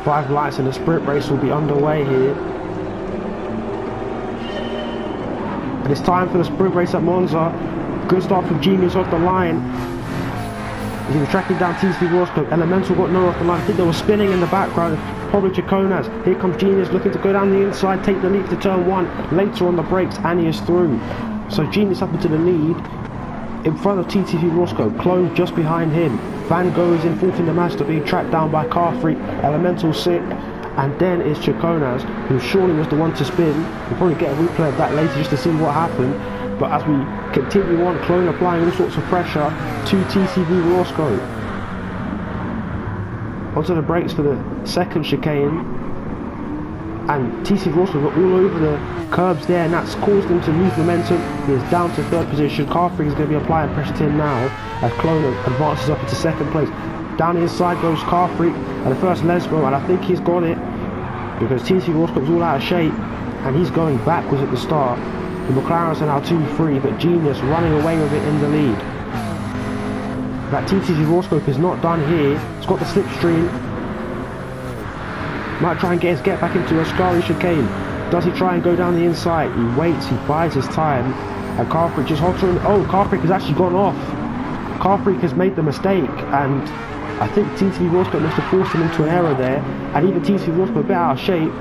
5 lights and the sprint race will be underway here. And it's time for the sprint race at Monza. Good start from Genius off the line. He was tracking down TC Roscoe. Elemental got no off the line. I think they were spinning in the background. Probably Chaconas. Here comes Genius looking to go down the inside, take the lead to turn 1. Later on the brakes, and he is through. So Genius up into the lead in front of TTV Roscoe. Clone just behind him. Van Gogh is in fourth in the Mazda, being tracked down by Car Freak. Elemental 6th. And then it's Chaconas, who surely was the one to spin. We'll probably get a replay of that later just to see what happened. But as we continue on, Clone applying all sorts of pressure to TCV Roscoe. Onto the brakes for the second chicane. And TCV Roscoe got all over the curbs there, and that's caused him to lose momentum. He is down to 3rd position. Car Freak is going to be applying pressure to him now as Clone advances up into 2nd place. Down the inside goes Car Freak and the first Lesbo, and I think he's got it because TC Roscoe's all out of shape and he's going backwards at the start. The McLarens are now 2-3, but Genius running away with it in the lead. That TTC Roscoe is not done here. He's got the slipstream. Might try and get his get back into a Ascari chicane. Does he try and go down the inside? He waits, he buys his time, and Car Freak just holds on. Oh, Car Freak has actually gone off. Car Freak has made the mistake, and I think TTV Roscoe must have forced him into an error there, and even TTV Roscoe a bit out of shape,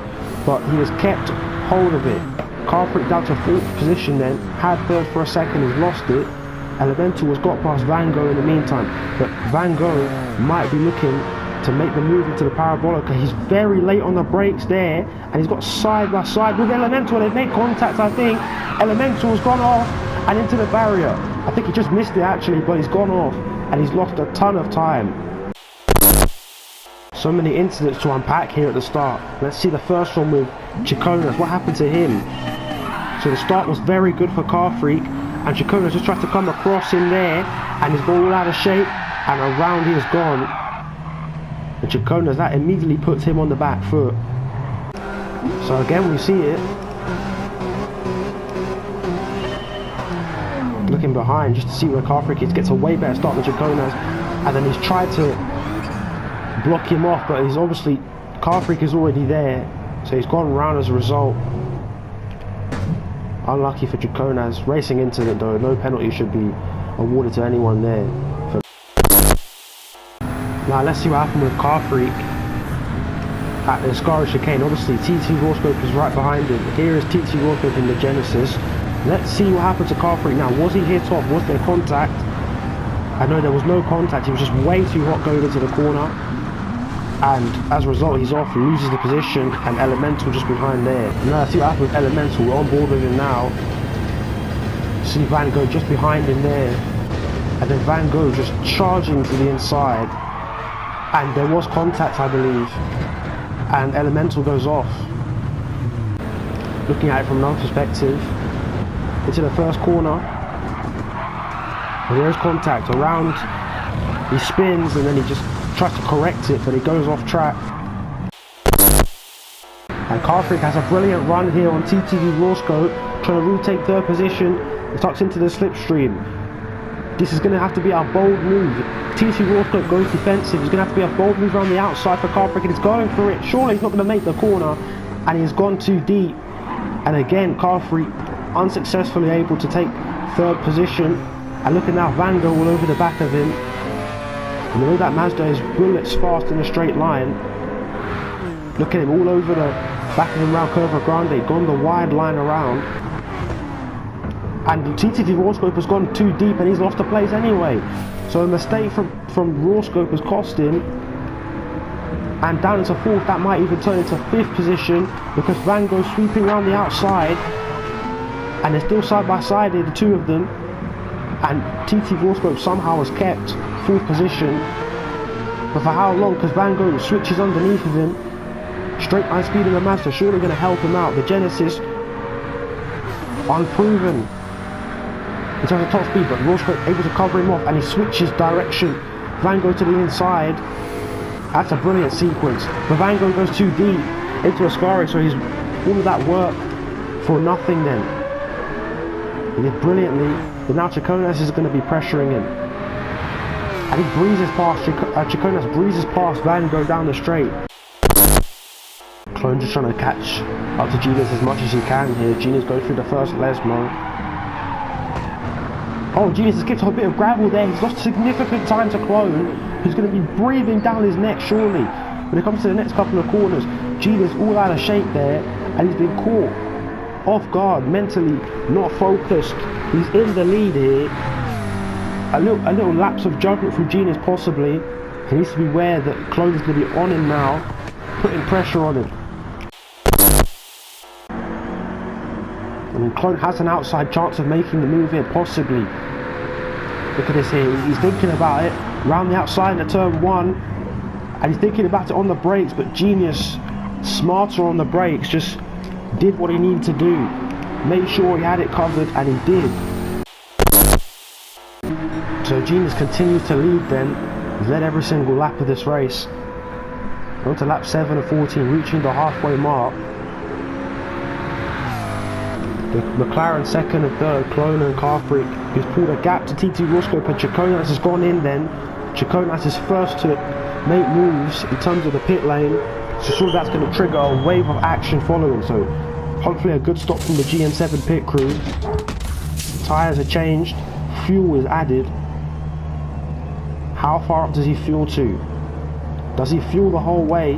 but he has kept hold of it. Car Freak down to 4th position then, had 3rd for a second, has lost it. Elemental has got past Van Gogh in the meantime, but Van Gogh might be looking to make the move into the Parabolica. He's very late on the brakes there, and he's got side by side with Elemental. They've made contact, I think. Elemental has gone off and into the barrier. I think he just missed it actually, but he's gone off and he's lost a ton of time. So many incidents to unpack here at the start. Let's see the first one with Chaconas. What happened to him? So the start was very good for Car Freak, and Chaconas just tried to come across him there, and he's got all out of shape, and around he is gone. And Chaconas, that immediately puts him on the back foot. So again we see it. Looking behind just to see where Car Freak is. Gets a way better start than Chaconas, and then he's tried to block him off, but he's obviously, Car Freak is already there, so he's gone round as a result. Unlucky for Chaconas. Racing incident though, no penalty should be awarded to anyone there. Now let's see what happened with Car Freak at the Ascari chicane. Obviously TT Roscoe is right behind him. Here is TT Roscoe in the Genesis. Let's see what happened to Car Freak now. Was he hit off? Was there contact? I know there was no contact. He was just way too hot going into the corner, and as a result he's off, loses the position, and Elemental just behind there. Now let's see what happened with Elemental. We're on board with him now. See Van Gogh just behind him there, and then Van Gogh just charging to the inside, and there was contact I believe, and Elemental goes off. Looking at it from another perspective, into the first corner, and there is contact around. He spins and then he just tries to correct it, but he goes off track. And Car Freak has a brilliant run here on TTV Roscoe, trying to retake 3rd position. He tucks into the slipstream. This is going to have to be our bold move. TTV Roscoe goes defensive. It's going to have to be a bold move around the outside for Car Freak, and he's going for it. Surely he's not going to make the corner, and he's gone too deep. And again, Car Freak unsuccessfully able to take 3rd position. And look at now, Van Gogh all over the back of him. And the way that Mazda is bullets fast in a straight line. Look at him all over the back of him around Curva Grande, gone the wide line around. And TTV Roscoe has gone too deep and he's lost the place anyway. So a mistake from Roscoe has cost him. And down into 4th, that might even turn into 5th position because Van Gogh sweeping around the outside. And they're still side by side here, the two of them. And TT Roscoe somehow has kept 4th position, but for how long? Because Van Gogh switches underneath of him. Straight line speed in the Mazda, surely going to help him out. The Genesis, unproven in terms of top speed, but Roscoe able to cover him off, and he switches direction. Van Gogh to the inside. That's a brilliant sequence. But Van Gogh goes too deep into Ascari, so he's all of that work for nothing then. He did brilliantly, but now Chaconas is going to be pressuring him. And he breezes past, Chaconas breezes past Van Gogh down the straight. Clone just trying to catch up to Genius as much as he can here. Genius goes through the first Lesmo. Oh, Genius has kicked off a bit of gravel there. He's lost significant time to Clone, who's going to be breathing down his neck surely. When it comes to the next couple of corners, Genius all out of shape there, and he's been caught off guard, mentally not focused. He's in the lead here. A little lapse of judgment from Genius possibly. He needs to be aware that Clone is going to be on him now, putting pressure on him. And Clone has an outside chance of making the move here, possibly. Look at this here, he's thinking about it, round the outside into turn 1, and he's thinking about it on the brakes, but Genius, smarter on the brakes, just did what he needed to do. Made sure he had it covered, and he did. So Genius continues to lead then. He's led every single lap of this race. On to lap 7 of 14, reaching the halfway mark. The McLaren second and third, Clone and Car Freak, who's pulled a gap to TT Roscoe, but Chaconas has gone in then. Chaconas is first to make moves in terms of the pit lane, so surely that's going to trigger a wave of action following, so hopefully a good stop from the GM7 pit crew. Tyres are changed, fuel is added. How far up does he fuel to? Does he fuel the whole way?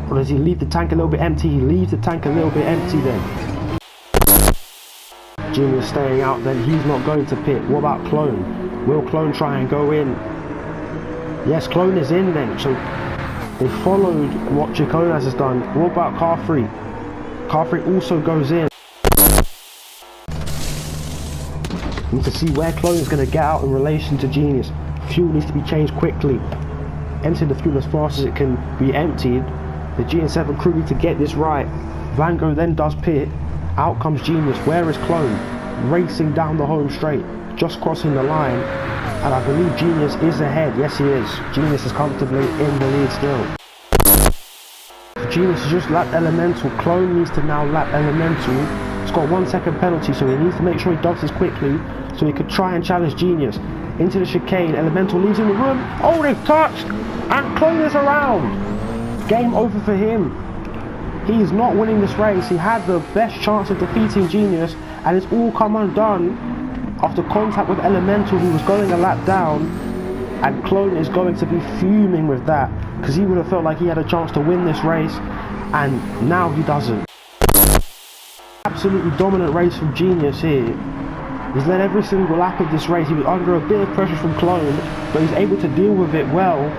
Or does he leave the tank a little bit empty? He leaves the tank a little bit empty then. Genius staying out then, he's not going to pit. What about Clone? Will Clone try and go in? Yes, Clone is in then, so they followed what Chaconas has done. What about Car Freak? Car Freak also goes in. Need to see where Clone is going to get out in relation to Genius. Fuel needs to be changed quickly. Empty the fuel as fast as it can be emptied. The GM7 crew need to get this right. Van Gogh then does pit. Out comes Genius. Where is Clone? Racing down the home straight, just crossing the line, and I believe Genius is ahead. Yes, he is. Genius is comfortably in the lead still. Genius has just lapped Elemental. Clone needs to now lap Elemental. He's got 1 second penalty, so he needs to make sure he does this quickly, so he could try and challenge Genius. Into the chicane, Elemental leaves in the room. Oh, they've touched, and Clone is around. Game over for him. He is not winning this race. He had the best chance of defeating Genius, and it's all come undone after contact with Elemental, who was going a lap down, and Clone is going to be fuming with that, because he would have felt like he had a chance to win this race, and now he doesn't. Absolutely dominant race from Genius here. He's led every single lap of this race. He was under a bit of pressure from Clone, but he's able to deal with it well.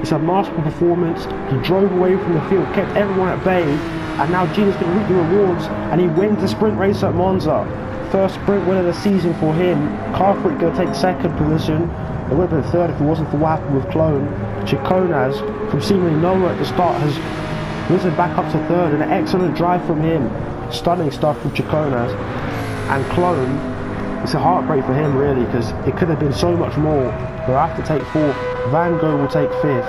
It's a masterful performance. He drove away from the field, kept everyone at bay, and now Genius can reap the rewards, and he wins the sprint race at Monza. First sprint win of the season for him. Car Freak going to take second position. It would have been third if it wasn't for what happened with Clone. Chaconas, from seemingly nowhere at the start, has risen back up to third, and an excellent drive from him. Stunning stuff from Chaconas. And Clone, it's a heartbreak for him really, because it could have been so much more. They'll have to take fourth. Van Gogh will take fifth.